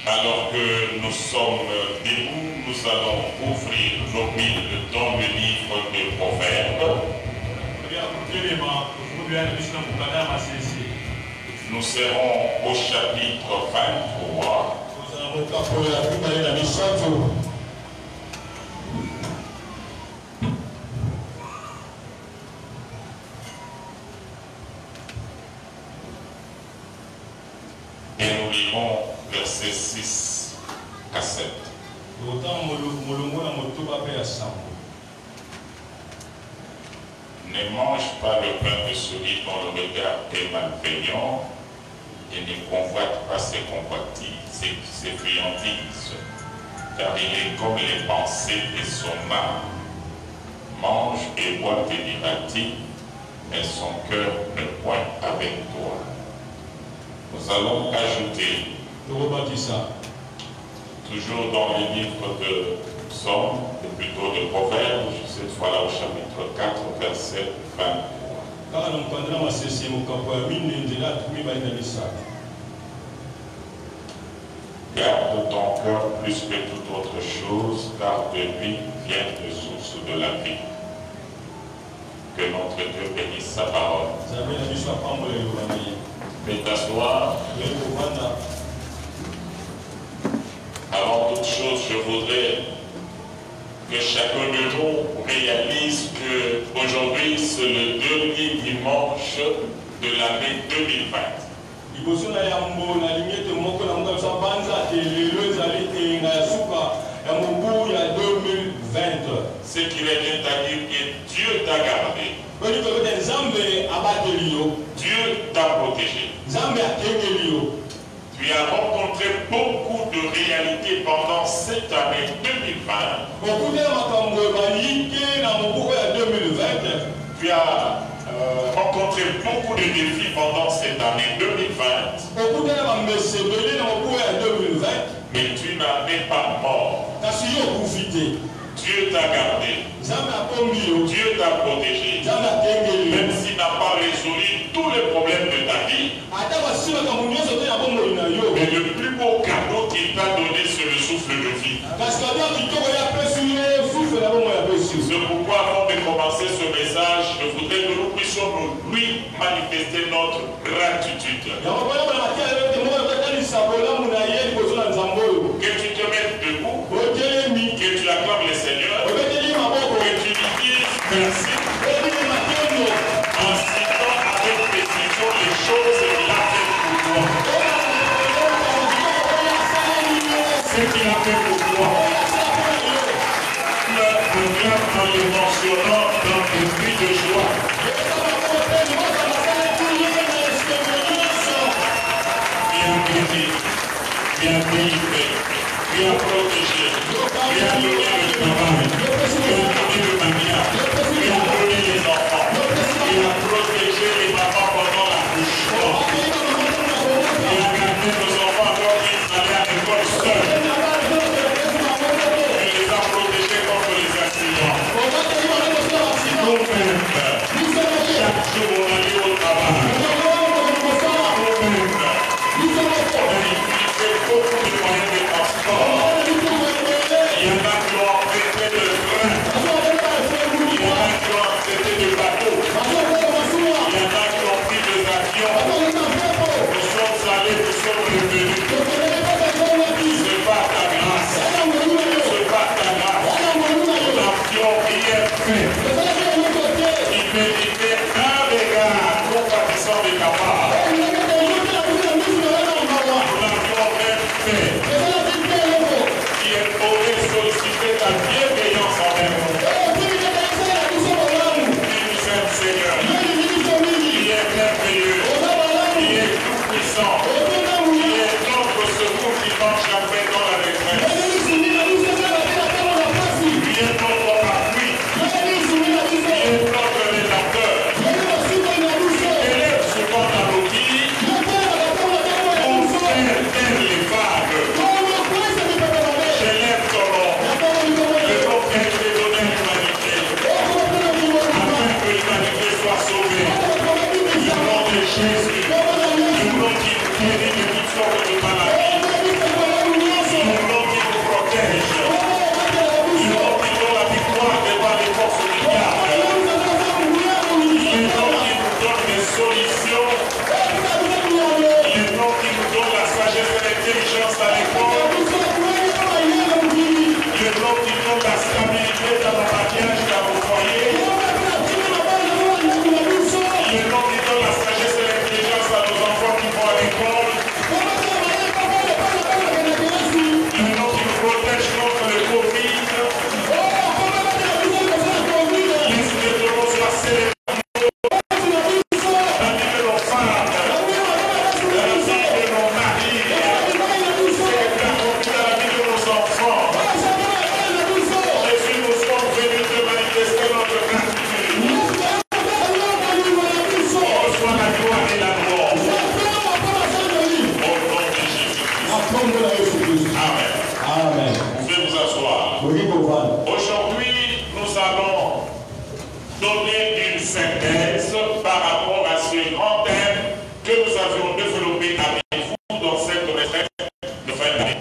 Alors que nous sommes debout, nous allons ouvrir nos Bibles dans le livre des Proverbes. Nous serons au chapitre 23. Et nous lirons versets 6 à 7. Ne mange pas le pain de celui dont le regard est malveillant et ne convoite pas ses friandises, car il est comme les pensées de son âme. Mange et bois, te dira-t-il, mais son cœur ne point avec toi. Nous allons ajouter, toujours dans le livre de Psaume, ou plutôt de Proverbes, cette fois-là au chapitre 4, verset 23. Garde ton cœur plus que toute autre chose, car de lui viennent les sources de la vie. Que notre Dieu bénisse sa parole. Faites t'asseoir. Avant toute chose, je voudrais que chacun de nous réalise qu'aujourd'hui, c'est le dernier dimanche de l'année 2020. Ce qui revient à dire que Dieu t'a gardé. Dieu t'a protégé. Tu as rencontré beaucoup de réalités pendant cette année 2020. Tu as rencontré beaucoup de défis pendant cette année 2020. Mais tu n'es pas mort. Dieu t'a gardé. Dieu t'a protégé. Même s'il n'a pas résolu tous les problèmes de ta vie. Mais le plus beau cadeau qu'il t'a donné, c'est le souffle de vie. C'est pourquoi avant de commencer ce message, je voudrais que nous puissions lui manifester notre gratitude. Que tu te mettes debout, que tu acclames le Seigneur, que tu lui dises merci, en citant avec précision les choses qu'il a fait pour toi. Ce qu'il a fait pour toi. Tu acclames en le mentionnant dans tes cris de joie. Bien béni, bien délivré, bien protégé, bien donné le travail, bien donné le mariage, bien donné les enfants, bien protégé les mamans pendant l'accouchement, bien gardé nos enfants quand ils allaient à l'école seuls, il les a protégés contre les accidents. Nous-mêmes, chaque jour on allait au travail. Nous-mêmes, on utilisait beaucoup de moyens de transport. Il y en a qui ont emprunté sorte de maladie. Le nom qui vous protège. Le nom qui donne la victoire devant les forces du diable. Le nom qui nous donne des solutions. Le nom qui nous donne la sagesse et l'intelligence à l'école. Le nom qui donne la stabilité dans nos mariages, dans nos foyers. Le nom qui donne la sagesse et l'intelligence à nos enfants qui vont à l'école. Le nom qui nous protège contre le Covid. Laisse que ton nom soit célébré. La vie de nos femmes. La vie de nos maris. La vie de nos enfants. Jésus, nous sommes venus te manifester notre gratitude. Reçois la gloire et la gloire. Au nom de Jésus. Amen. Amen. Vous pouvez vous asseoir. Aujourd'hui, nous allons donner une synthèse par rapport à ce grand thème que nous avions développé avec vous dans cette retraite de fin d'année.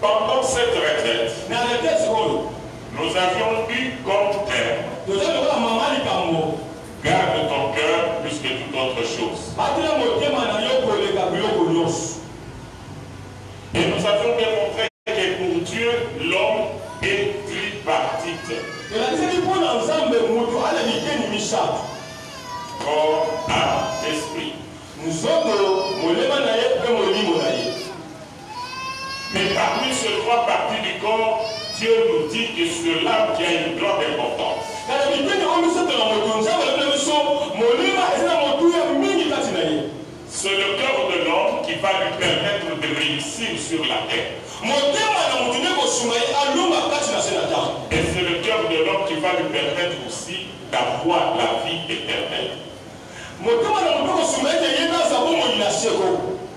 Pendant cette retraite, nous avions eu comme thème garde ton cœur plus que toute autre chose. Et nous avions démontré que pour Dieu, l'homme est tripartite. Corps, âme, esprit. Mais parmi ces trois parties du corps, Dieu nous dit que c'est l'âme qui a une grande importance. C'est le cœur de l'homme qui va lui permettre de réussir sur la terre. Et c'est le cœur de l'homme qui va lui permettre aussi d'avoir la vie éternelle.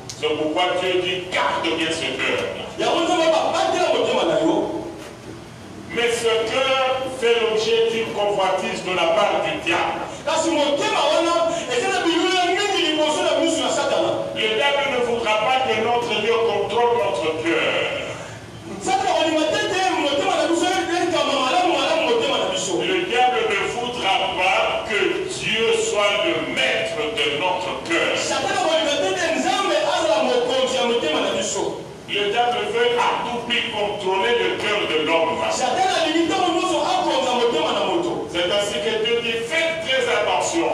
C'est pourquoi Dieu dit garde bien ce cœur. Mais ce cœur fait l'objet d'une convoitise de la part du diable. Le diable ne voudra pas que notre Dieu contrôle notre cœur. Le diable ne voudra pas que Dieu soit le maître de notre cœur. Le diable veut à tout prix contrôler le cœur de l'homme. C'est ainsi que Dieu dit, faites très attention.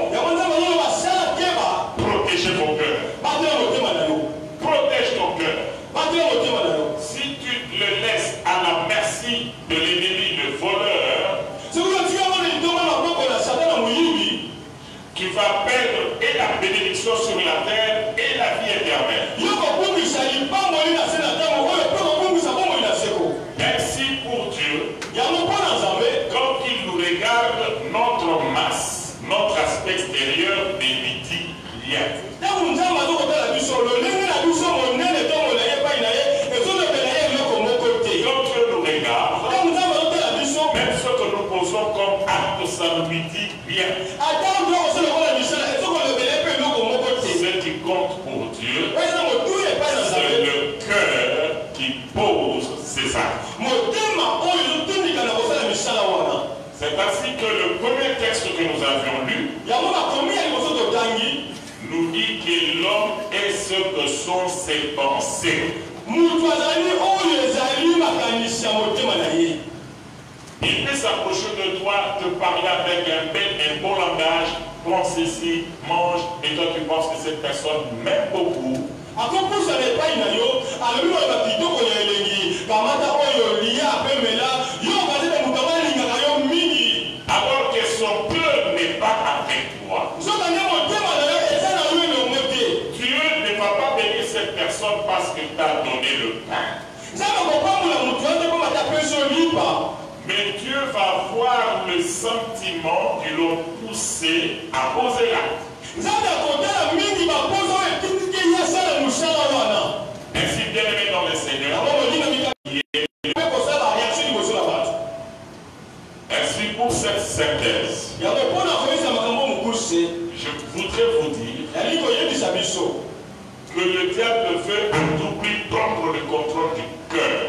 Protégez ton cœur. Protège ton cœur. Si tu le laisses à la merci de l'ennemi, le voleur, qui va perdre et la bénédiction sur la terre et la vie éternelle. Ainsi pour Dieu, quand il nous regarde, notre masse, notre aspect extérieur ne lui dit rien. Quand Dieu nous regarde, même ce que nous posons comme acte, ça ne lui dit rien. Ce qui compte pour Dieu, c'est le cœur qui pose ses actes. C'est ainsi que le premier texte que nous avions lu nous dit que l'homme est ce que sont ses pensées. Il peut s'approcher de toi, te parler avec un bon langage, prends ceci, mange, et toi tu penses que cette personne m'aime beaucoup. Alors que son cœur n'est pas avec toi. Dieu ne va pas bénir cette personne parce que tu as donné le pain. Mais Dieu va voir le sentiment qui l'ont poussé à poser l'acte. Ainsi, bien aimé dans le Seigneur, ainsi pour cette cette synthèse, je voudrais vous dire que le diable veut à tout prix prendre le contrôle du cœur.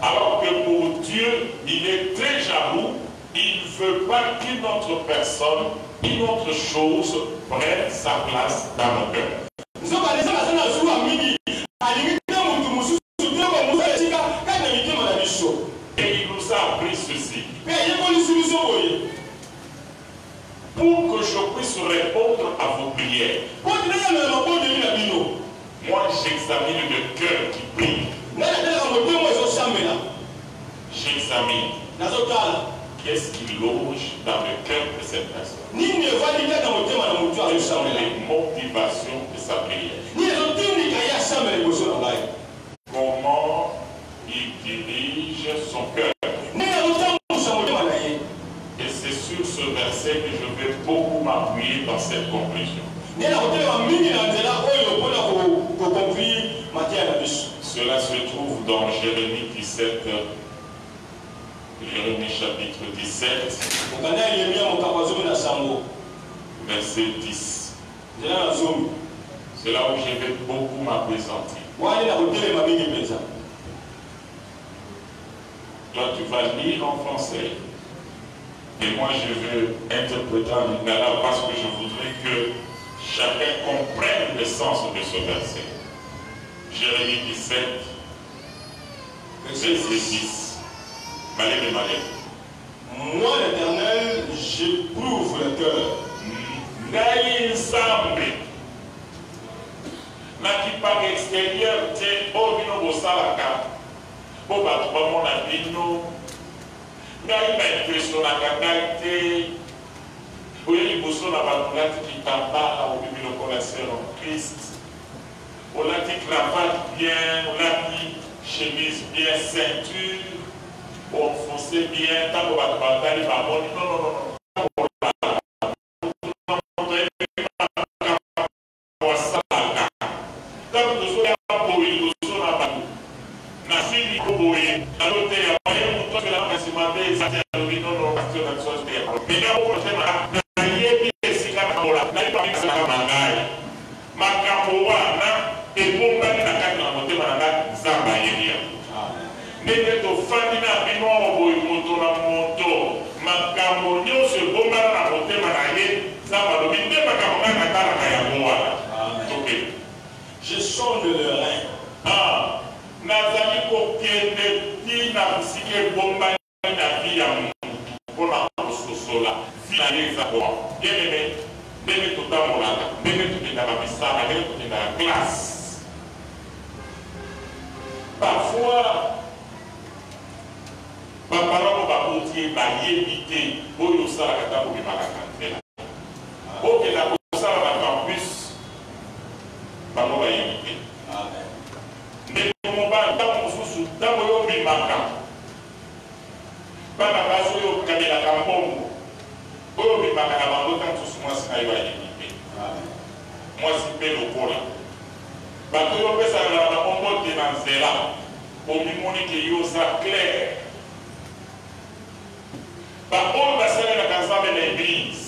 Alors que pour Dieu, il est très jaloux. Il ne veut pas qu'une autre personne, une autre chose prenne sa place dans le cœur. Et il nous a appris ceci. Pour que je puisse répondre à vos prières, moi j'examine le cœur qui prie. J'examine qu'est-ce qui loge dans le cœur de cette personne. Quelles sont les motivations de sa prière. Comment il dirige son cœur. Et c'est sur ce verset que je vais beaucoup m'appuyer dans cette conclusion. Cela se trouve dans Jérémie 17, Jérémie chapitre 17, verset 10. C'est là où je vais beaucoup m'appesantir. Toi, tu vas lire en français. Et moi, je vais interpréter en lingala parce que je voudrais que chacun comprenne le sens de ce verset. Jérémie 17, verset 10. Malé. Moi, l'Éternel, j'éprouve le cœur. Naïe ensemble. Naki par extérieur, t'es au bino bosalaka. Pour battre mon abino. Naïe m'a impression la qualité. Oui, il faut la battre qui t'abbat au bino connaisseur en Christ. On a dit cravate bien, on a dit chemise bien, ceinture. On fonçait bien, tant qu'on va te battre, il va bon. Non. Je sonde le rein. Parfois, papa va potier, va éviter, pour nous ça, la cata pour la cantine. Ok, la ça va campus, papa va éviter. Mais mon ban, dans mon sous, dans mon yobi maca, papa va sur le cabinet la campon, yobi maca, la bande, tant sous moi, c'est va éviter. Moi, c'est bel au cola. Parce que vous ça la bombe de Nanzela, pour me montrer que vous êtes clair. Par contre, va servir la casa de l'église,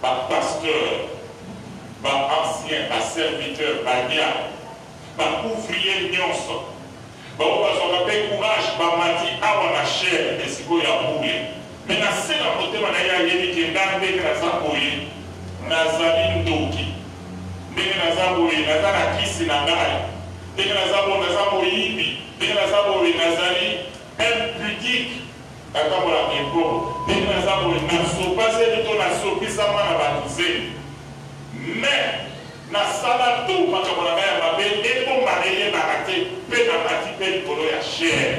par pasteur, par ancien, par serviteur, par diable, par ouvrier nyonso. Par on va se rappeler courage, par mati awa la chair, et si vous y a boulé. Mais dans ce côté, on a yéli qui est dans le Nazakoye, Nazali Ndoki. Ndenge nazaboye nazala kisi na ngai ndenge nazaboyibi ndenge nazaboye nazali impudique akabola ebo ndenge nazaboye nasopaseli to nasopisama na batuzeli mais nasala tu makambo na ngai ya mabe ebombana eyebaka te mpe na mati mpe likolo ya chere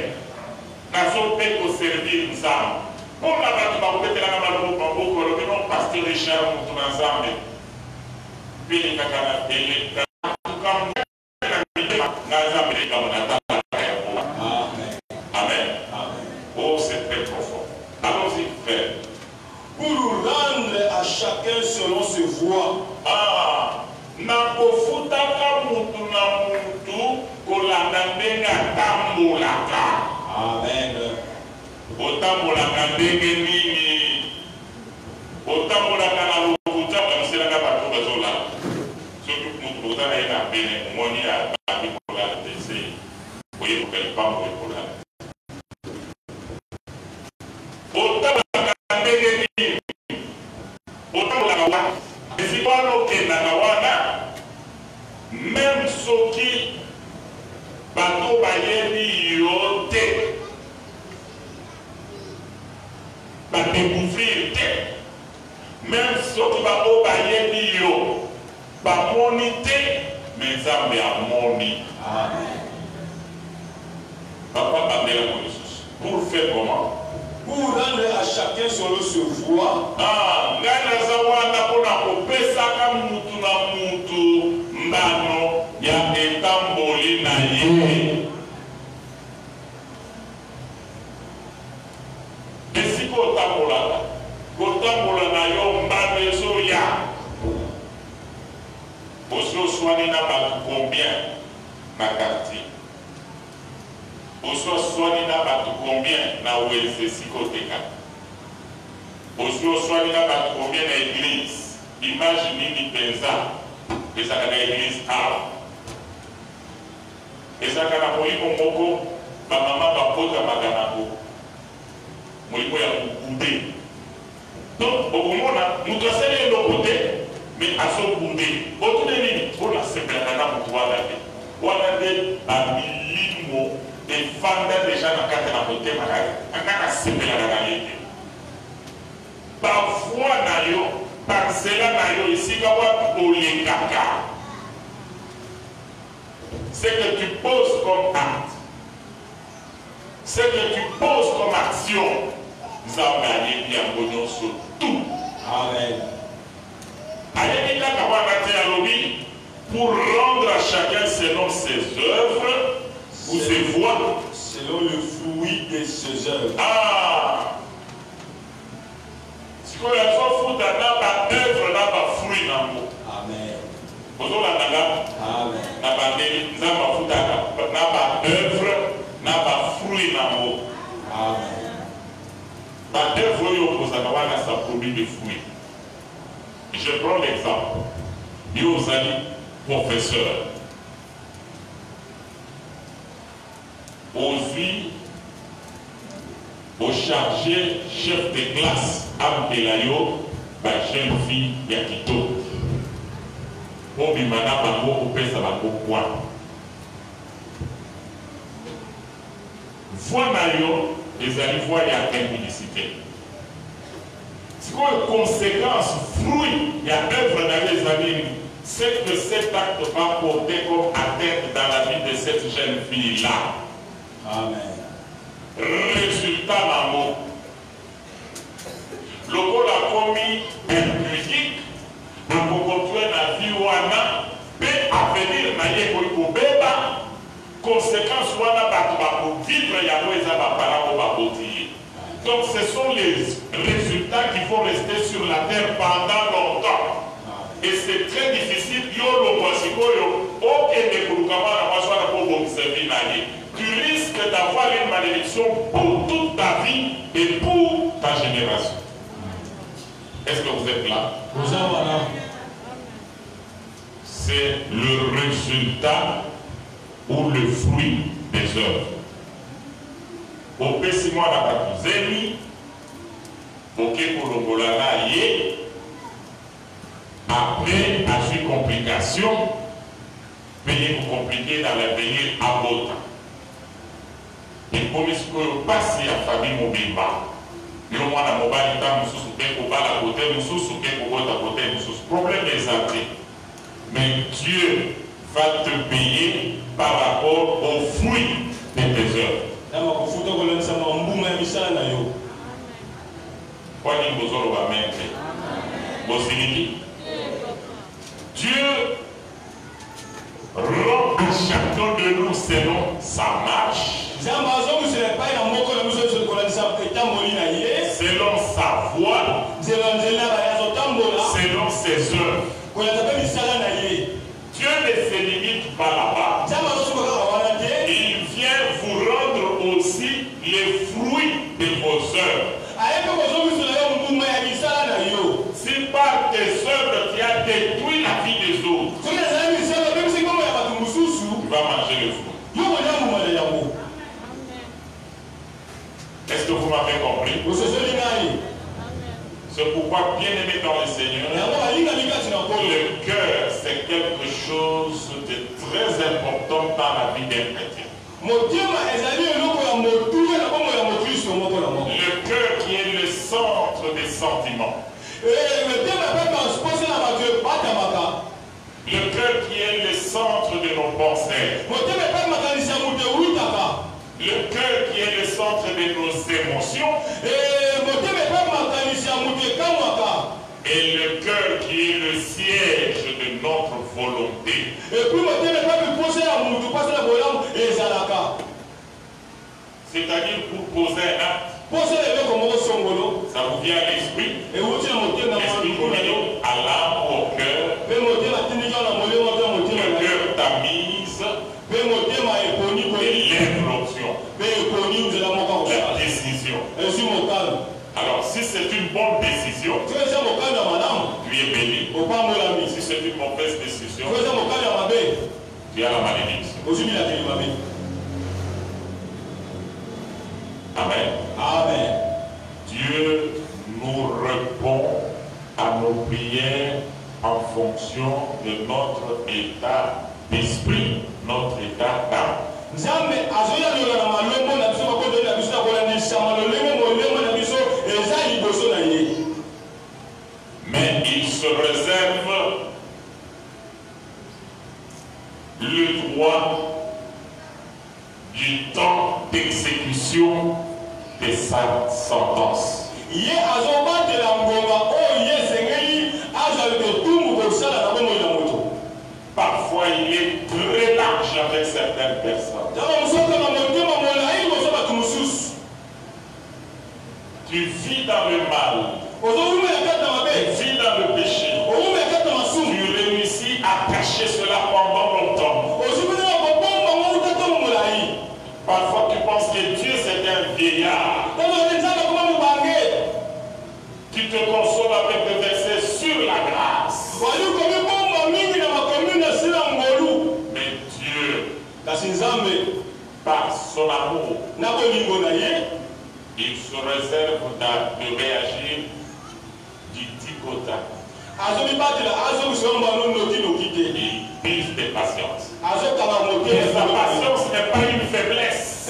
nazo mpe koservir nzambe mpona bato bakobetelanga maboko olobi no paster richard motu na nzambe. Amen. Oh, c'est très profond. Allons-y, frère. Pour rendre à chacun selon ses voies. Amen. otambolaka ndenge nini otambolaka na lokuta bamiselaka bato bazolala soki mutu bozala ye na pene omoni abandi kolala dese oyekoka lipango ekolala otambolaka ndenge nini otambolaka wana esika wana okendaka wana même soki bato bayebi yo te badécouvrir te même soki bao bayebi yo bamoni te me nzambe amoni. Papa bandela mo lisusu pour faire comment? Pour rendre à chacun selon se voix. Ngai naza wana mpona kopesaka mutu na mutu mbano ya etamboli na ye. Esika otambolaka kotambola na yo mbano ezoya ozoswani na bato combien na quartier ozoswani na bato combien na welse esika otekaka ozoswani na bato combien na église image nini mpenza ezaka na église awa ezaka na molimo moko bamama bapotamaka nango molimo ya kukunde donc okomona moto asali eloko te mais azokunde otune nini mpona sepelaka na moto wana te wana nde bamilimo efanda deja na kati na motema na ye akaka sepelaka na ye te bavoi na yo banzela na yo esika wapi olekaka ce que tu poses comme acte ce que tu poses comme action nzambe ayebi yango nyonso tout. Amen. Ayebi kaka wana te alobi pour rendre à chacun selon ses œuvres ou ses voies selon le fruit de ses œuvres. sikoyo azofuta na baœuvre na bafruit nango. Amen. ozolandanga na bandeli nzambe afutaka na baœuvre na bafruit nango. Baœuvre oyo okozaka wana sa produit de fruit. Je prends l'exemple. Yo ozali professeur ozwi ochargé chef de classe ambela yo bajeune fille ya kitoko obima na bango kopesa bango kwa voi na yo ezali voi ya impudicité. Sikoyo conséquence fruit ya œuvre na yo ezali c'est que cet acte va porter comme atteinte dans la vie de cette jeune fille là. Amen. Résultat nango lokola komi impudique akokotue na vie wana mpe avenir na ye ekoki kobeba conséquence wana bato bakovivre yango eza baparent oyo baboti ye. Donc ce sont les résultats qui vont rester sur la terre pendant longtemps. Et c'est très difficile yo longwa sikoyo okende koluka mwana mwasi wana po bongisa vie na ye. Tu risques d'avoir une malédiction pour toute ta vie et pour ta génération. Est-ce que vous êtes là? C'est le résultat ou le fruit des œuvres. Opesi mwana bakuzeli oke kolongola na ye après azwi complication peye compliqué dans l'avenir abota ekomi sikoyo pasi ya famille mobimba yo mwana mobali ta mosusu mpe kobala kote mosusu mpe kobota kote mosusu problème eza te mais Dieu va te payer par rapport au fruit de tes œuvres. Kwani bozolo ba mente bosiliki Dieu rend à chacun de nous selon sa marche, selon sa voie, selon ses œuvres. Dieu ne se limite pas là-bas. Il vient vous rendre aussi les fruits de vos œuvres. Si par tes œuvres tu as détruit la vie des autres, tu vas manger le fruit. Est-ce que vous m'avez compris? C'est pourquoi, bien aimé dans le Seigneur, le cœur, c'est quelque chose de très important dans la vie d'un chrétien. Le cœur qui est le centre des sentiments. Le cœur qui est le centre de nos pensées. Le cœur qui est le centre de nos émotions. Et le cœur qui est le siège de notre volonté. C'est-à-dire pour poser un acte, ça vous vient à l'esprit. L'esprit vous vient à l'âme, au cœur. Le cœur tamise et lève l'option. La décision. Alors, si c'est une bonne décision, tu es béni. Si c'est une mauvaise décision, tu as la malédiction. Amen. Amen. Dieu nous répond à nos prières en fonction de notre état d'esprit, notre état d'âme. Mais il se réserve le droit du temps d'exécution de sa sentence. Parfois il est très large avec certaines personnes. Tu vis dans le mal. Tu vis dans le péché. Tu réussis à cacher cela pendant longtemps. Parfois tu penses que Dieu c'est un vieillard. Tu te consoles avec des versets sur la grâce. Mais Dieu, par son amour, il se réserve de réagir du ticota. Il prise de patience. Et sa patience n'est pas une faiblesse.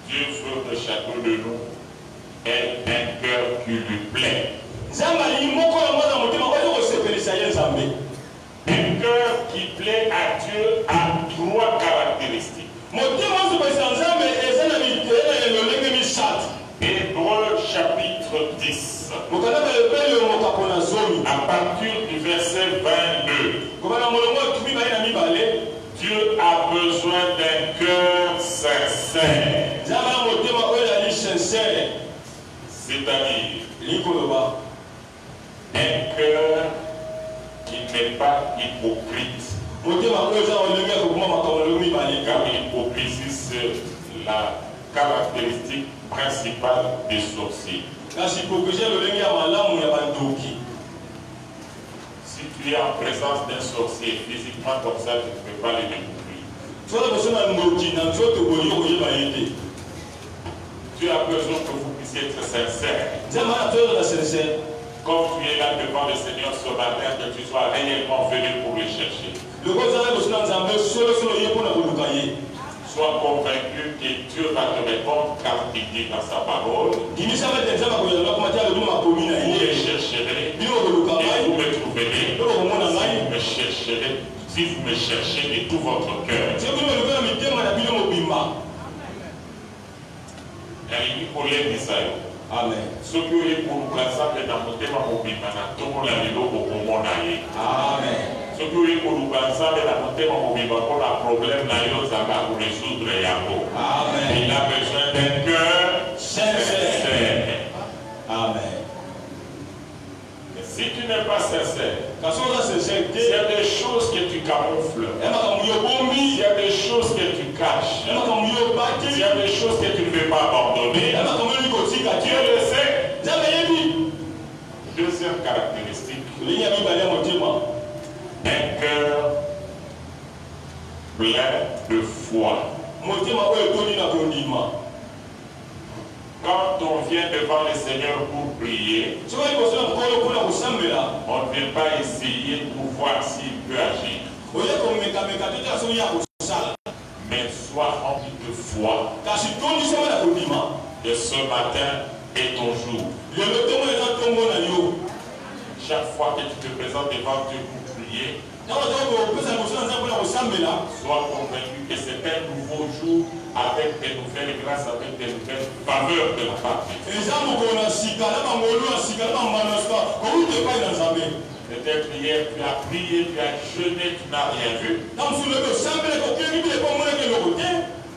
Dieu veut que chacun de nous ait un cœur qui lui plaît. Un cœur qui plaît à Dieu a 3 caractéristiques. Hébreux chapitre 10. À partir du verset 22. Dieu a besoin d'un cœur sincère. C'est-à-dire un cœur qui n'est pas hypocrite. Car l'hypocrisie, c'est la caractéristique principale des sorciers. Si tu es en présence d'un sorcier physiquement comme ça, tu ne peux pas le découvrir. Tu as besoin que vous puissiez être sincère. Comme tu es là devant le Seigneur ce matin, que tu sois réellement venu pour le chercher. Sois convaincu que Dieu va te répondre car il dit dans sa parole. Vous me chercherez et vous me trouverez si vous me cherchez de tout votre cœur. Amen. Ce que est pour nous ensemble dans mon thème mobimana, tout le monde a dit au moment d'aller. Amen. Ce que est pour nous ensemble dans mon thème mobimana, pour le problème d'ailleurs, ça va vous résoudre Yako. Amen. Il a besoin d'un cœur sincère. Amen. Mais si tu n'es pas sincère, s'il y a des choses que tu camoufles, s'il y a des choses que tu caches, s'il y a des choses que tu ne veux pas abandonner, Dieu le sait. Deuxième caractéristique, un cœur plein de foi. Quand on vient devant le Seigneur pour prier, on ne vient pas essayer pour voir s'il peut agir. Mais sois rempli de foi. Et ce matin est ton jour. Chaque fois que tu te présentes devant Dieu pour prier, sois convaincu que c'est un nouveau jour avec des nouvelles grâces, avec des nouvelles faveurs de la part de Dieu. Peut-être hier tu as prié, tu as jeûné, tu n'as rien vu.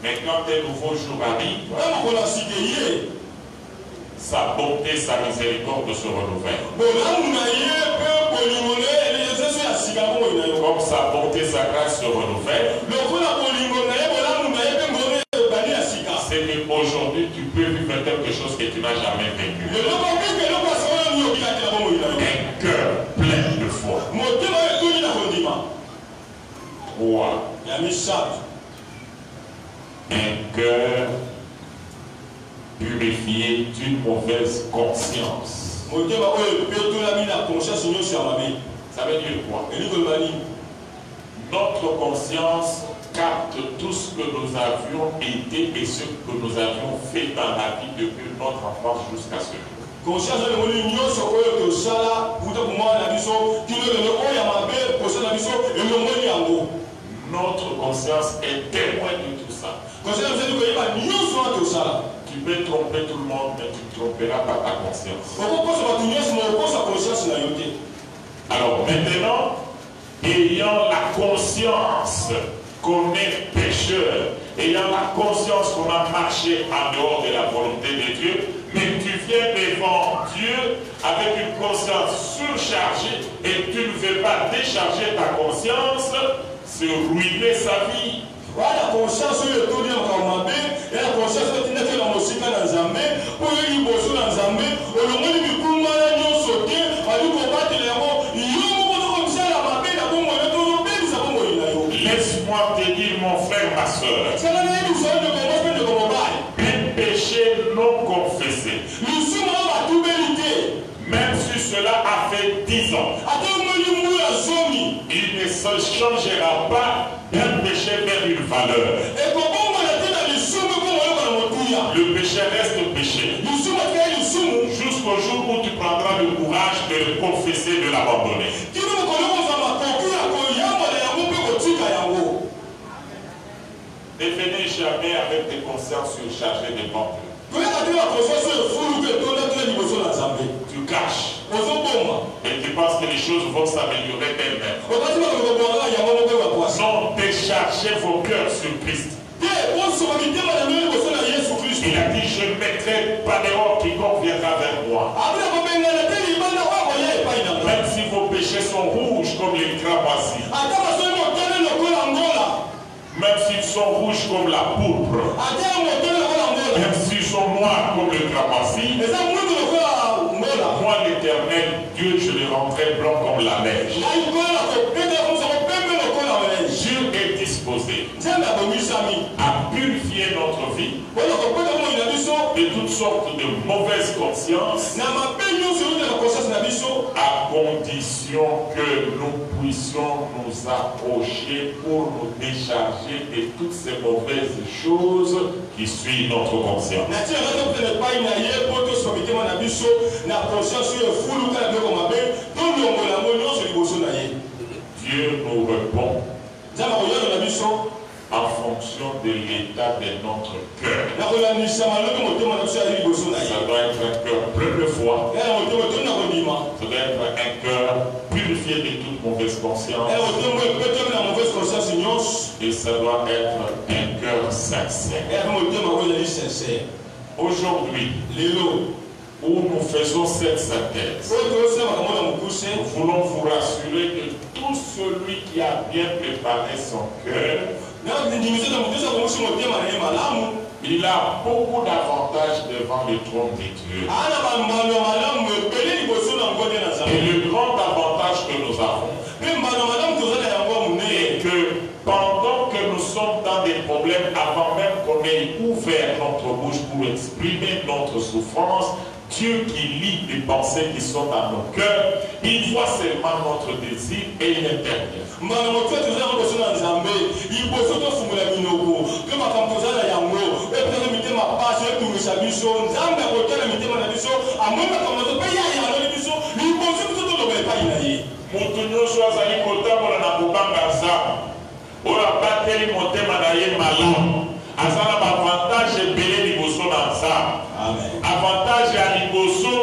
Mais quand un nouveau jour arrive, sa bonté, sa miséricorde se renouvelle. Comme sa bonté, sa grâce se renouvelle, c'est qu'aujourd'hui tu peux vivre quelque chose que tu n'as jamais vécu. Un cœur plein de foi. 3. Un cœur purifié d'une mauvaise conscience. Ça veut dire quoi? Notre conscience capte tout ce que nous avions été et ce que nous avions fait dans la vie depuis notre enfance jusqu'à ce jour. Notre conscience est témoin de tout ça. Tu peux tromper tout le monde, mais tu ne tromperas pas ta conscience. Alors maintenant, ayant la conscience qu'on est pécheur, ayant la conscience qu'on a marché en dehors de la volonté de Dieu, mais tu viens devant Dieu avec une conscience surchargée et tu ne veux pas décharger ta conscience, c'est ruiner sa vie. La conscience de tout Dieu et la conscience de tout la musique dans Zambé, pour y bosser dans Zambé, au moment du Bikouma, nous sauter, à nous combattre les mots, laisse-moi te dire, mon frère, ma soeur, un péché non confessé, même si cela a fait 10 ans, il ne se changera pas d'un péché vers une valeur. Le péché reste péché jusqu'au jour où tu prendras le courage de le confesser, de l'abandonner. Ne venez jamais avec des consciences surchargées de manque. Tu caches. Et tu penses que les choses vont s'améliorer elles-mêmes. Non, déchargez vos cœurs sur Christ. Il a dit, je ne mettrai pas dehors quiconque viendra vers moi. Même si vos péchés sont rouges comme les cramoisis, même s'ils sont rouges comme la pourpre, même s'ils sont noirs comme le cramoisi, moi l'Éternel, Dieu, je les rendrai blancs comme la neige. Dieu est disposé à purifier notre vie de toutes sortes de mauvaises consciences, à condition que nous puissions nous approcher pour nous décharger de toutes ces mauvaises choses qui suivent notre conscience. Dieu nous répond en fonction de l'état de notre cœur. Ça doit être un cœur plein de foi. Ça doit être un cœur purifié de toute mauvaise conscience. Et ça doit être un cœur sincère. Aujourd'hui, où nous faisons cette synthèse, nous voulons vous rassurer que tout celui qui a bien préparé son cœur Il a beaucoup d'avantages devant le trône de Dieu. Et le grand avantage que nous avons est que pendant que nous sommes dans des problèmes, avant même qu'on ait ouvert notre bouche pour exprimer notre souffrance, Dieu qui lit les pensées qui sont dans nos cœurs, il voit seulement notre désir et il intervient. Avantage à liboso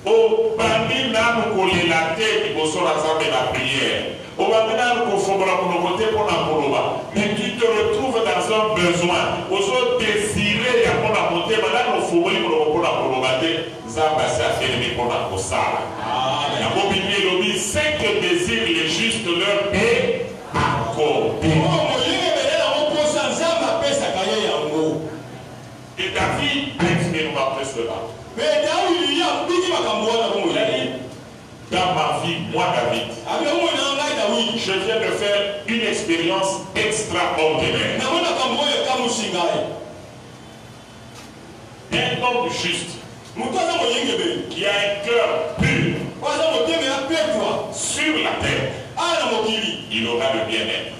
au bandi na kolela te liboso na zambe na prière. Au bandi na ko fobola ko côté pour na koloba. Mais tu te retrouves dans un besoin. Oso désirer ya ko na monter madame foboli ko na koloba te zamba sa fait pour na kosala. Amen. La Bible lobi c'est que désire les justes leur est accordé. Et David a expérimenté cela. Il a dit, dans ma vie, moi David, je viens de faire une expérience extraordinaire. Un homme juste, qui a un cœur pur, sur la terre, il aura le bien-être.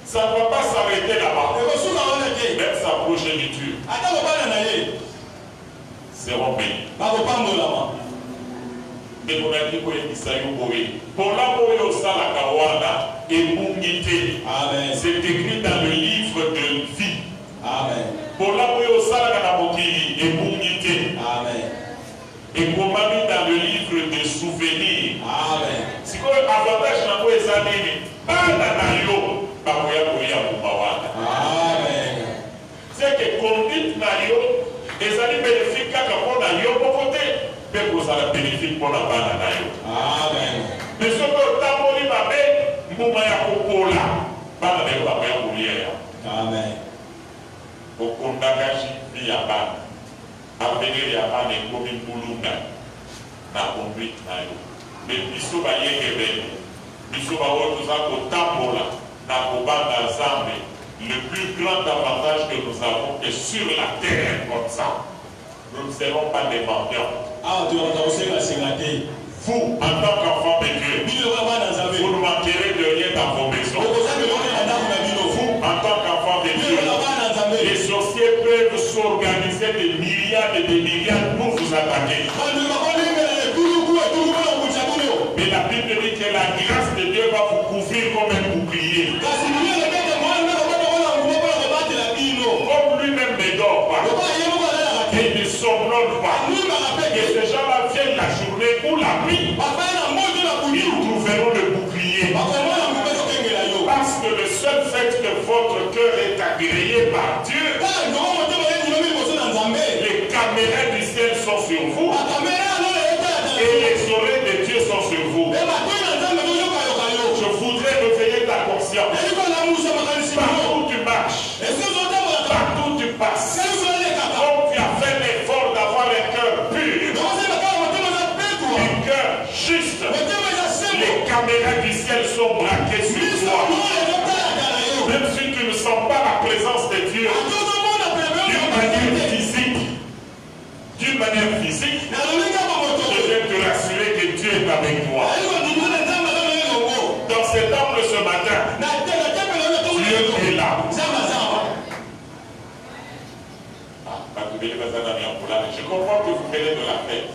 Ça ne va pas s'arrêter là-bas. Même sa progéniture seront bénis. Mais on a dit que pour la Boyo Salakawana et Bungité, c'est écrit dans le livre de vie. Pour la Boyo Salakanamoki et Bungité. Et comment dans le livre de souvenirs. Si vous avez avantage dans vos années, pas dans c'est que conduite na yo ezali bénéfique kaka mpona yo moko te mpe kozala bénéfique mpona bana na yo. Mais soki otamboli mabe mbuma ya kokola bana na yo bakoya kolia ya. okondaka jivi ya bana avenir ya bana ekomi mbulunga na conduite na yo. Mais biso bayengebene biso baoyo toza kotambola le plus grand avantage que nous avons est sur la terre comme ça. Nous ne serons pas des mendiants. Vous, en tant qu'enfant de Dieu, vous ne manquerez de rien dans vos maisons. Vous, en tant qu'enfant de Dieu, les sorciers peuvent s'organiser des milliards et des milliards pour vous attaquer. Mais la Bible dit que la grâce de Dieu va vous couvrir comme un bouclier. Comme lui-même ne dort pas. Et ne somnole pas. Et ces gens-là viennent la journée ou la nuit. Ils trouveront le bouclier. Parce que le seul fait que votre cœur est agréé par Dieu, les caméras du ciel sont sur vous. Et les oreilles de Dieu sont sur vous. Je voudrais réveiller ta conscience. Partout tu marches, partout tu passes, comme tu as fait l'effort d'avoir un cœur pur, un cœur juste, les caméras du ciel sont braquées sur toi. Même si tu ne sens pas la présence de Dieu d'une manière physique, je viens te rassurer que Dieu est avec toi. Dans cet angle ce matin, Dieu est là. Je comprends que vous venez de la fête.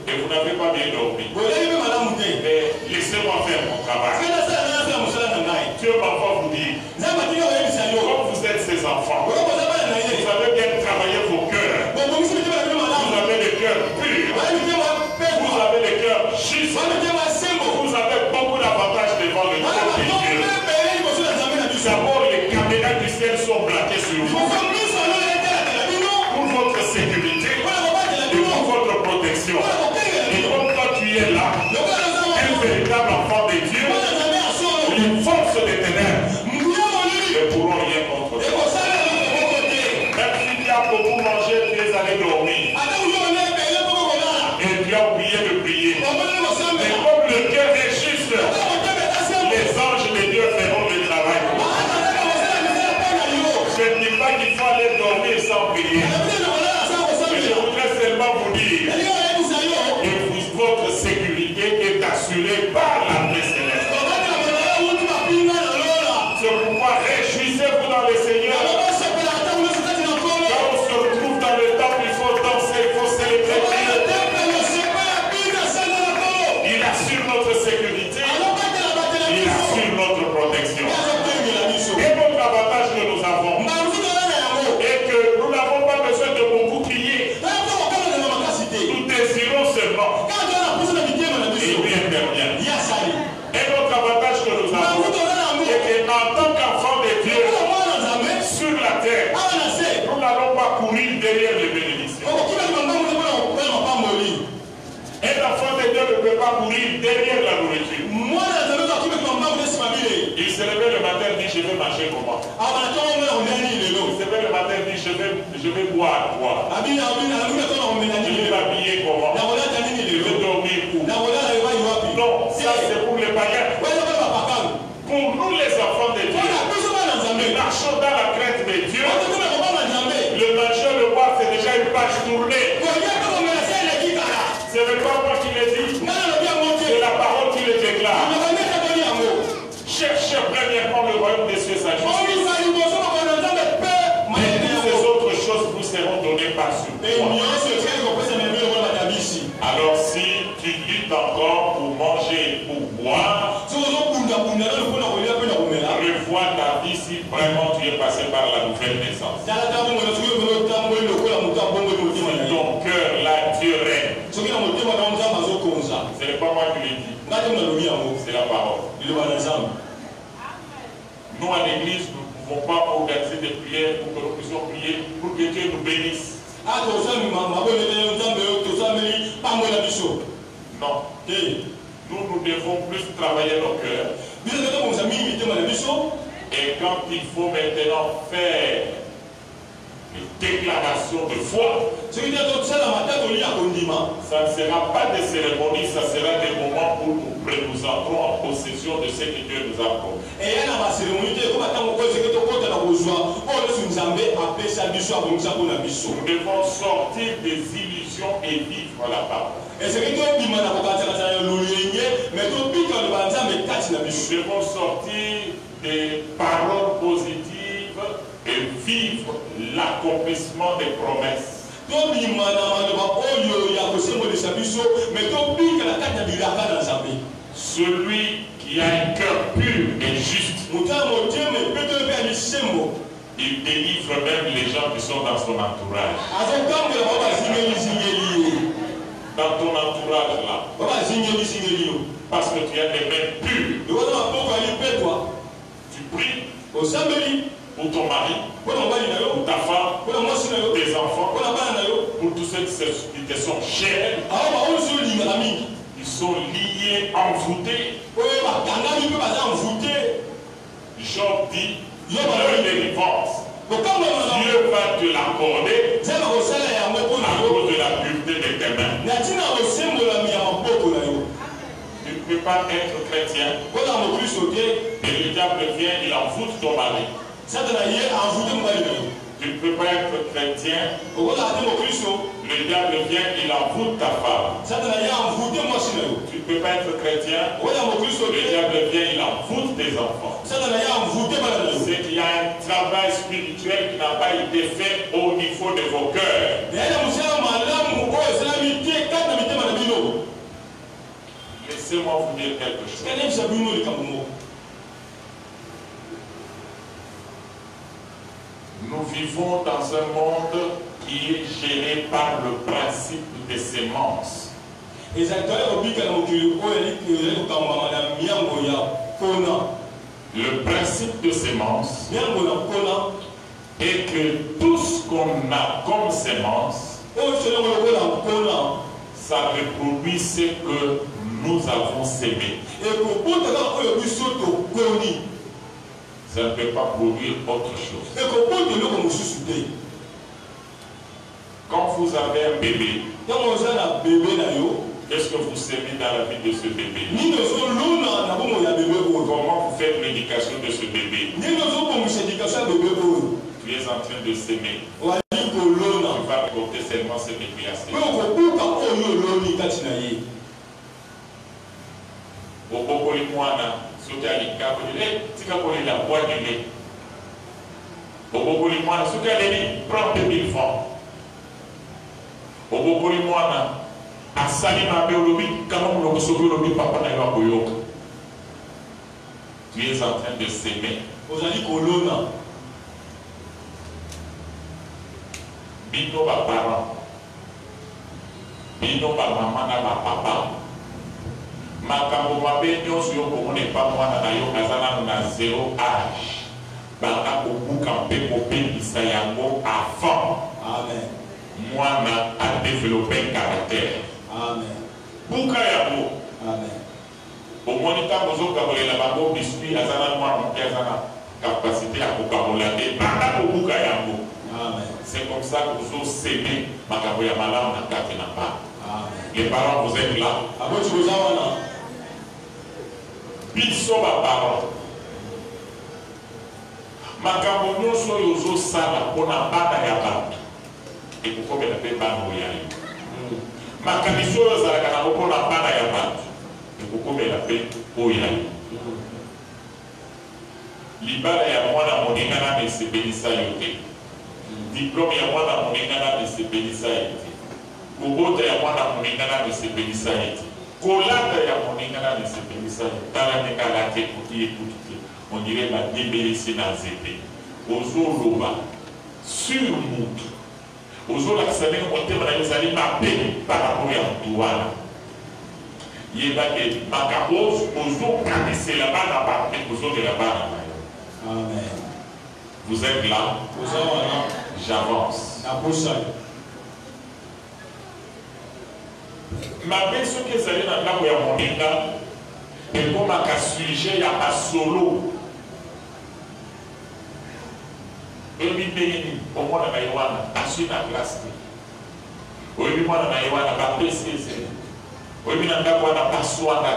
Et vous n'avez pas bien dormi. Mais laissez-moi faire mon travail. Dieu m'envoie vous dire, comme vous êtes ses enfants, vous avez bien travaillé vos cœurs. Vous avez le cœur pur. Vous avez le cœur juste. Vous avez beaucoup d'avantages devant le trône de Dieu. D'abord, les caméras du ciel sont braquées sur vous. Pour votre sécurité et pour votre protection. Et comme toi tu es là, un véritable enfant de Dieu, forces des ténèbres ne pourront rien contre toi. Même si tu as beaucoup mangé, tu es allé dormir. Et tu as oublié de prier. Mais comme le cœur est juste, les anges de Dieu feront le travail. Je ne dis pas qu'il faut aller dormir sans prier. Mais je voudrais seulement vous dire que votre sécurité est assurée par la paix céleste. C'est pourquoi réjouissez-vous dans le Seigneur. Quand on se retrouve dans le temple, il faut danser, il faut célébrer Dieu. Il assure notre sécurité. Il assure notre protection. Et votre avantage que nous avons est que nous n'avons pas besoin de beaucoup prier. Nous désirons seulement. Et lui intervient. Et notre avantage que nous avons est qu'en tant qu'enfant de Dieu sur la terre, nous n'allons pas courir derrière les bénédictions. Un enfant de Dieu ne peut pas courir derrière la nourriture. Il se réveille le matin et dit je vais marcher comment. Il se réveille le matin et dit je vais boire quoi. Je vais m'habiller comment. Je vais dormir où. Non, ça c'est pour les païens. Pour nous les enfants de Dieu, nous marchons dans la crainte de Dieu. Le manger, le boire, c'est déjà une page tournée. Ce n'est pas moi qui le dis, c'est la parole qui le déclare. Cherchez premièrement le royaume des cieux, sa justice. Et toutes ces autres choses vous seront données par surcroît. Alors si tu luttes encore pour manger, pour boire, revois ta vie si vraiment tu es passé par la nouvelle naissance. Si ton cœur là, Dieu règne. Ce n'est pas moi qui le dis. C'est la parole. Nous à l'église, nous ne pouvons pas organiser des prières pour que nous puissions prier pour que Dieu nous bénisse. Non. Nous devons plus travailler nos cœurs. Et quand il faut maintenant faire une déclaration de foi, ça ne sera pas des cérémonies, ça sera des moments où nous entrons en possession de ce que Dieu nous a promis. Nous devons sortir des illusions et vivre la parole. Nous devons sortir des paroles positives et vivre l'accomplissement des promesses. Celui qui a un cœur pur et juste, il délivre même les gens qui sont dans son entourage. Dans ton entourage là, parce que tu as des mains pures, tu pries pour ton mari, pour ta femme, tes enfants, pour tous ceux qui te sont chers. Ils sont liés, envoûtés. Job dit, leur délivrance, Dieu va te l'accorder à cause de la pureté de tes mains. Tu ne peux pas être chrétien et le diable vient, il envoûte ton mari. Tu ne peux pas être chrétien, le diable vient, il envoûte ta femme. Tu ne peux pas être chrétien, le diable vient, il envoûte tes enfants. C'est qu'il y a un travail spirituel qui n'a pas été fait au niveau de vos cœurs. Laissez-moi vous dire quelque chose. Nous vivons dans un monde qui est géré par le principe des semences. Le principe de sémence est que tout ce qu'on a comme sémence, ça reproduit ce que nous avons sémé. Ça ne peut pas produire autre chose. Quand vous avez un bébé, qu'est-ce que vous semez dans la vie de ce bébé? Comment vous faites l'éducation de ce bébé? Tu es en train de s'aimer. Tu vas porter seulement ce bébé à ses prends 2000 francs. Tu es en train de s'aimer. Bino ba parent, bino ba maman na ba papa. Makambo mabe nyonso yo komone pa mwana na yo azana na 0 âge. Banga kobuka mpe kopengisa yango avant. Amen. Mwana a développé un caractère. Amen. Buka yango. Amen. Omoni ntango ozokabolela bango biskuit azana mwana moke azana capacité ya kokabola te banga kobuka yango. C'est comme ça que vous s'aimez Makaboya Malam na Katinapa. Les parents, vous êtes là. Biso ba parents. Makaboyo so yozo sala pona bana ya bana. Et pourquoi que la paix bana oyayo. Makabiso yozala kana pona bana ya bana. Et pourquoi que la paix oyayo. Libala ya mwana moninga na mesebelisa yote. Diplôme ya mwana monengana mesepelisa ete. Kobota ya mwana monengana mesepelisa ete. Kolata ya monengana mesepelisa ete. Tala nekala te kuti écoute. On dirait la débélissée dans zété. Ozo loba sur mutu. Ozo la kisane motema na yozali mabe par rapport ya mtuwana. Yeba ke makabos ozo kanise la bana ba ozo de la bana. Amen. Vous êtes là? J'avance. Ma belle, ce que vous allez dans la moninga, et comme un sujet, il y a un solo. Et puis, au moins, la Maïwana, assume la classe. Oui, moi, la Maïwana, la PCC. Oui, la Maïwana, la Passoana.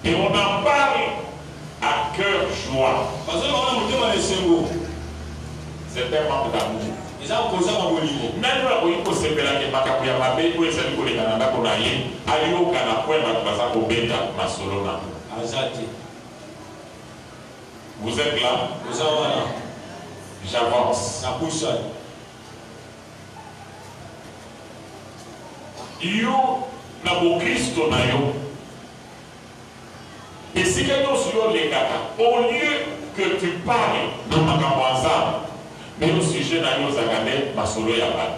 Et on en parle à cœur joie. C'est un manque d'amour. Même la police peut se faire que Makapuya Mabé peut se faire que les Canada qu'on a eu, ayo kana point Makapuya Kobeta Masolona. Vous êtes là? J'avance. Yo na bo Christo na yo. Et si quelqu'un sur les gars, au lieu que tu parles de Makapuaza, mais au sujet de nos Zagane, Masolo Yabat.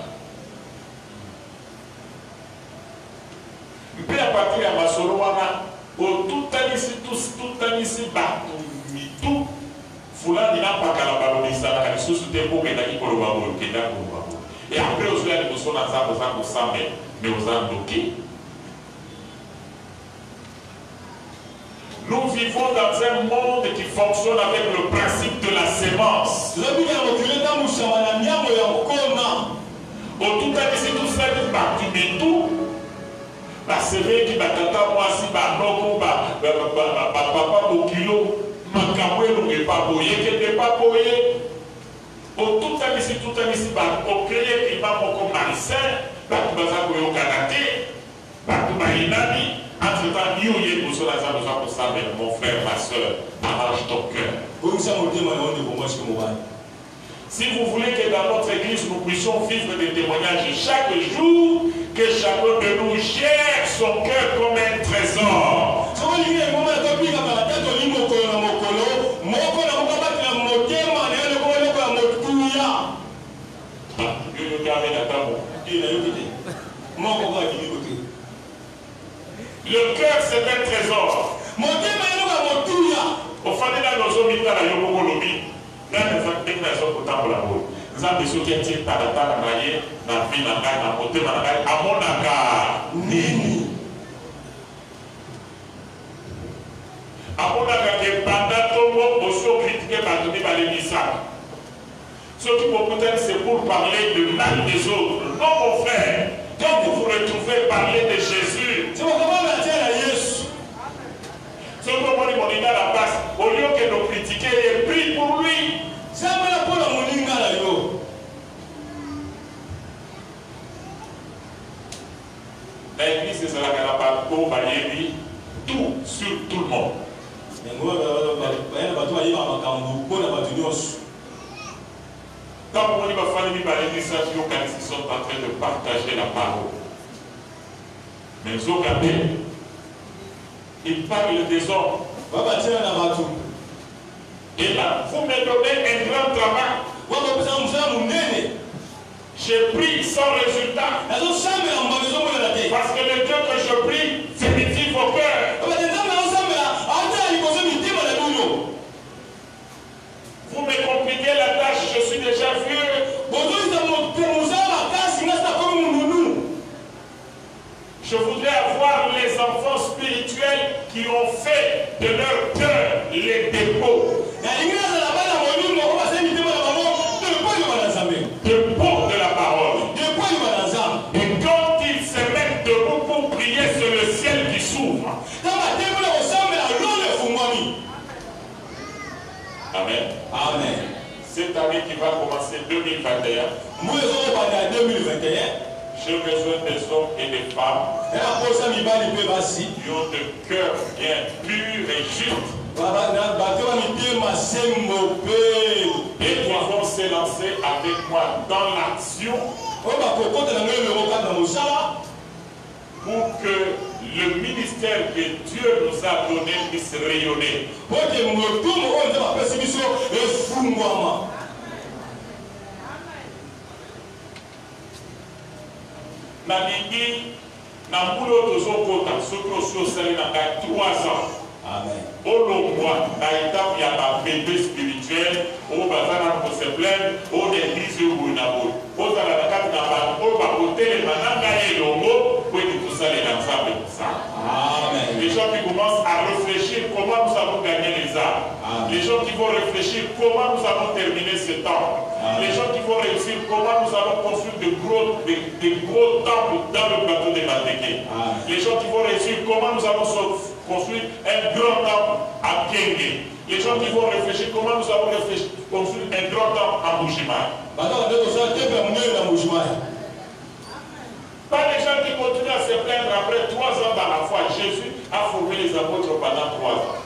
Puis à partir de Masolo Wana, tout ici, tout, Foula n'a pas qu'à la balonissa, la sous tempo que n'a pas le babou, qui n'a pas le babou. Et après, aux yeux de son ensemble, aux ensemble, mais aux endoqués. Nous vivons dans un monde qui fonctionne avec le principe de la sémence. Au tout cas, si tout ça est parti de tout, la sévère qui va t'attendre, moi, si papa au kilo, ma camoué n'est pas boyé, qui n'est pas boyé. Au tout cas, si tout est ici, au créer qui va mon maricin, tu vas au Canada, tu vas entre-temps, mon frère, ma soeur, arrange ton cœur. Si vous voulez que dans notre église, nous puissions vivre des témoignages chaque jour, que chacun de nous gère son cœur comme un trésor. Le cœur, c'est un trésor. Au fond de la notion, il y a un yomolobi. Dans les actes pour tambour. Nous avons des soutiens par la taille, la vie, la taille, la beauté, la taille, à mon accord. Nini. À mon accord, pendant Ce qui m'occupe, c'est pour parler du mal des autres. Non, mon frère, quand vous vous retrouvez parler de Jésus, c'est comment la tienne à Jésus. Ce que moi, mon à la base, au lieu que nous critiquions, et prie pour lui. Ça me l'a pour la moninga là, yo. L'église, c'est la carapato, Valérie, tout sur tout le monde. Quand on va faire les l'église, ils sont en train de partager la parole. Mais au Gabé, ils parlent des hommes. Et là, vous me donnez un grand travail. J'ai pris sans résultat. Parce que le Dieu que je prie, c'est petit vos cœurs. Vous me compliquez la tâche, je suis déjà vieux. Je voudrais avoir les enfants spirituels qui ont fait de leur cœur les dépôts. Dépôts de la parole. Et quand ils se mettent debout pour prier, c'est le ciel qui s'ouvre. Amen. Amen. Cette année qui va commencer 2021, j'ai besoin des hommes et des femmes qui ont de cœur bien pur et juste. Et qui vont se lancer avec moi dans l'action pour que le ministère que Dieu nous a donné puisse rayonner. Nalingi, Nambulo Tozokota, Sokosio Salina, 3 ans. Amen. Au mois, dans l'étape, il y a un bébé spirituel, au bazar pour se plaindre, au église ou au nabo. Au zalaka, au baboté, les mananga et l'ongo, pour que tout ça les ensemble et tout ça. Amen. Les gens qui commencent à réfléchir comment nous avons gagné les armes. Les gens qui vont réfléchir comment nous allons terminer ce temps. Les gens qui vont réussir comment nous allons construire des gros temples dans le plateau de Mateke. Les gens qui vont réussir comment nous allons construire un grand temple à Kenge. Les gens qui vont réfléchir comment nous allons construire un grand temple à Moujimaï. Pas les gens qui continuent à se plaindre après 3 ans dans la foi. Jésus a formé les apôtres pendant 3 ans.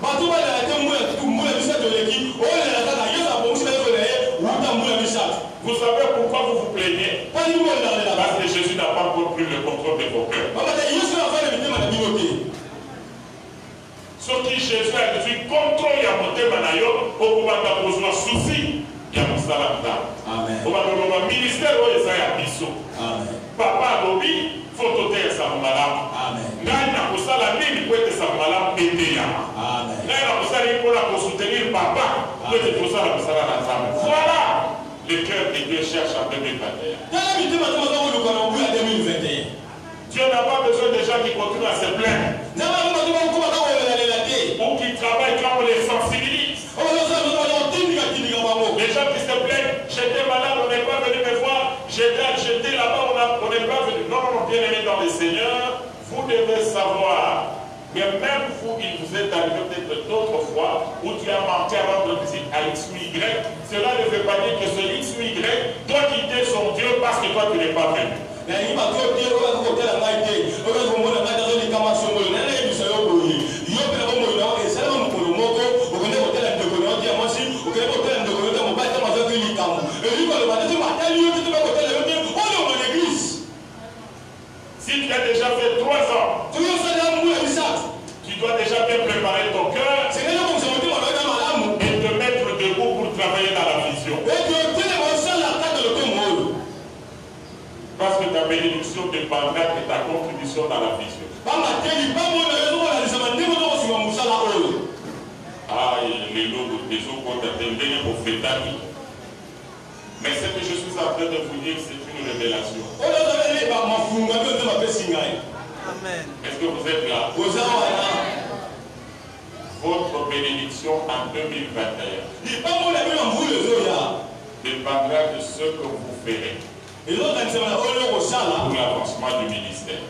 Vous savez pourquoi vous vous plaignez? Parce que Jésus n'a pas encore pris le contrôle de vos cœurs. Ce qui Jésus a dit, contrôle à monter Manayo, au pouvoir d'avoir souci, il y a mon salam. Amen. Au pouvoir ministère, il y a Bisso. Papa Lobi, faut te sa malam. Amen. N'a pas ça la mine pour être sa malam pété. Amen. N'a pas ça pour soutenir papa, pour être pour ça la salam. Voilà le cœur de Dieu cherche en 2021. Dieu n'a pas besoin de gens qui continuent à se plaindre. Ou qui travaillent quand on les sensibilise. Les gens qui se plaignent, j'étais malade, on n'est pas venu me voir, j'étais là-bas, on n'est pas venu. Non, bien aimé dans le Seigneur, vous devez savoir que même vous, il vous est arrivé peut-être d'autres fois où tu as manqué à rendre visite à X ou Y. Cela ne veut pas dire que ce X ou Y doit quitter son Dieu parce que toi tu n'es pas venu. Si tu as déjà fait 3 ans, tu dois déjà bien préparer ton cœur et te mettre debout pour travailler dans la vision. Parce que ta bénédiction dépendra de ta contribution dans la vision. Ah, les lots des eaux qu'on t'attendait pour fêter. Mais ce que je suis en train de vous dire, c'est une révélation. Amen. Est-ce que vous êtes là? Votre bénédiction en 2021. dépendra de ce que vous ferez pour l'avancement du ministère.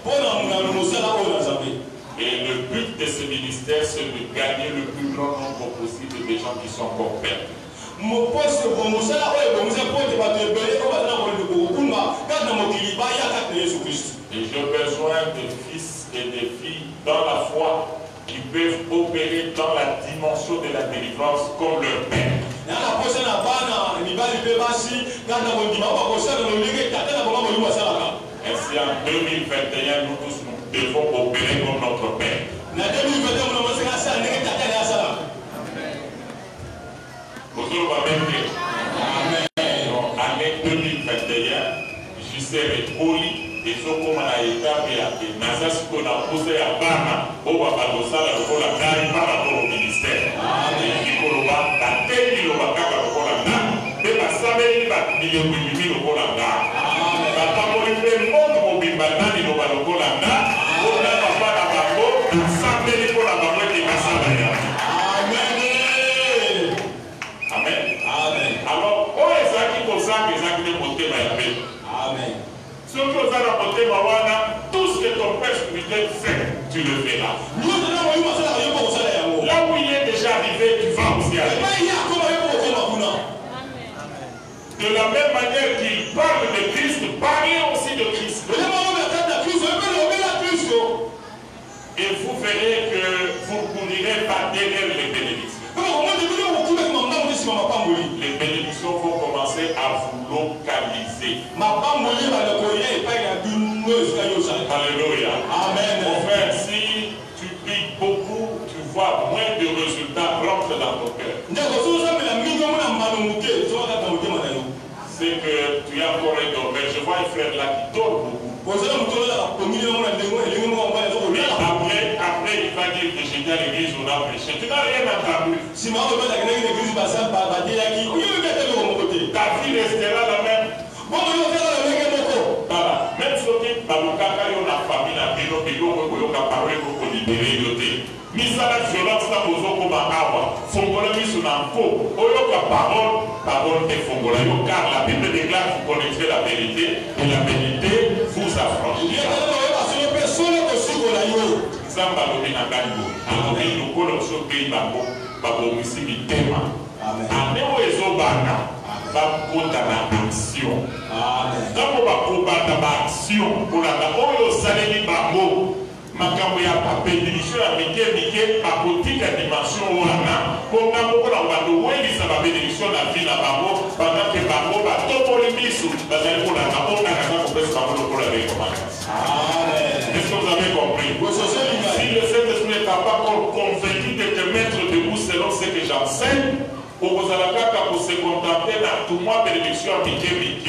Et le but de ce ministère, c'est de gagner le plus grand nombre possible de gens qui sont encore perdus. Et j'ai besoin de fils et de filles dans la foi qui peuvent opérer dans la dimension de la délivrance comme leur père. Ainsi en 2021, nous tous nous devons opérer comme notre père. Donc, année 2021, je serai poli et ce qu'on a établi à Nasa, ce qu'on a posé à Bama, au Babagosa, la Rola Nari, par rapport au ministère. Et Kikoloba, la tête du Lobaka, la Rola Nari, et la Sabé, la Milieu, le Rola Nari. La Tamori fait le monde mobile, la Nani, le Rola Nari, au Napa, la Babo, la Sabé, le Rola Nari, et la Sabé. Amen. Amen. Alors, oh, les acquis pour ça, les acquis de monter, Amen. Ce que vous allez apporter, tout ce que ton père spirituel fait, tu le feras. Là où il est déjà arrivé, tu vas aussi arriver. De la même manière qu'il parle de Christ, parlez aussi de Christ. Et vous verrez que vous ne courrirez pas derrière les bénédictions. Les bénédictions vont commencer à vous localiser. Alléluia. Amen. Mon frère, si tu pries beaucoup, tu vois moins de résultats rentrer dans ton cœur. C'est que tu as encore un dormeur. Je vois un frère là qui dort beaucoup. Après, il va dire que j'étais à l'église, on a prêché. Tu n'as rien entendu. Ta vie restera la même. Voilà. Même si on a la famille, la misala violence na bozoko ba awa fongola miso na mpo oyoka parole te fongola yo car la Bible déclare vous connaîtrez la vérité et la vérité vous affranchira. Nzamba lobi na ngango alobi lokola osopei bango babomisi mitema ane oyo ezobanda bakota na action ntango bakobanda baaction kolanda oyo osaleli bango makambo ya babénédiction ya mike bakotika dimension wana mponga moko na bando welisa babénédiction na vie na bango bandake bango batoboli miso bazali kolanda onganaza kopesa bango lokola recommandation. Est-ce que vous avez compris? Si le Saint-Esprit n'est pas convaincu de te mettre debout selon ce que j'enseigne, pour se contenter dans tout mois bénédiction à mike.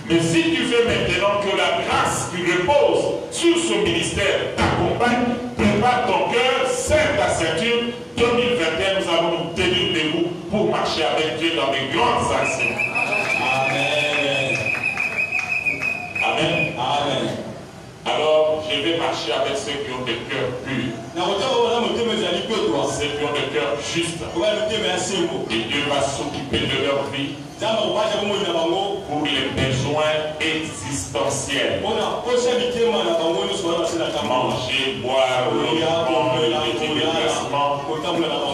Mais si tu veux maintenant que la grâce qui repose sur ce ministère t'accompagne, prépare ton cœur, serre ta ceinture. 2021, nous allons nous tenir debout pour marcher avec Dieu dans de grandes actions. Amen. Amen. Amen. Alors, je vais marcher avec ceux qui ont des cœurs purs. Ceux qui ont des cœurs justes. Et Dieu va s'occuper de leur vie pour les besoins existentiels. Manger, boire, le petit déplacement,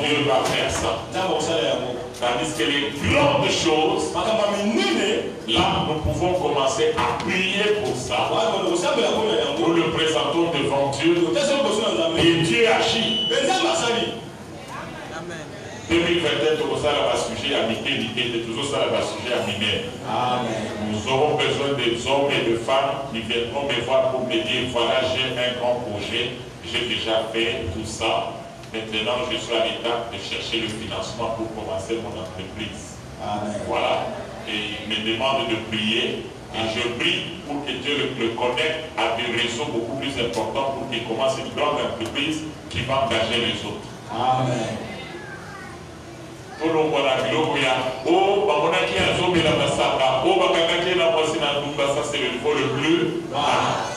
Dieu va faire ça. Tandis que les grandes choses, là, nous pouvons commencer à prier pour ça. Nous le présentons devant Dieu. Et Dieu agit. 2021, tout ça va sujet à mité, tout ça va sujet à mineur. Nous aurons besoin des hommes et de femmes qui viendront me voir pour me dire voilà, j'ai un grand projet, j'ai déjà fait tout ça. Maintenant, je suis à l'étape de chercher le financement pour commencer mon entreprise. Voilà. Et il me demande de prier. Et je prie pour que Dieu le connecte à des réseaux beaucoup plus importants pour qu'il commence une grande entreprise qui va engager les autres. Amen. Tout le monde a dit, oh, ça c'est le niveau le plus bas.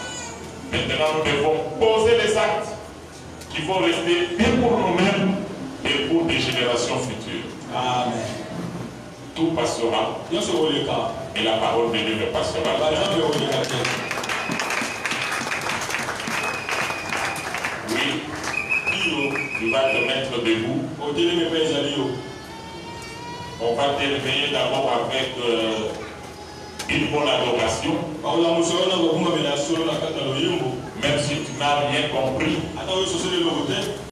Maintenant, nous devons poser les actes qui vont rester et pour nous-mêmes et pour des générations futures. Amen. tout passera, et la parole de Dieu ne passera pas. Oui, tu vas te mettre debout. On va te réveiller d'abord avec une bonne adoration. Même si tu n'as rien compris,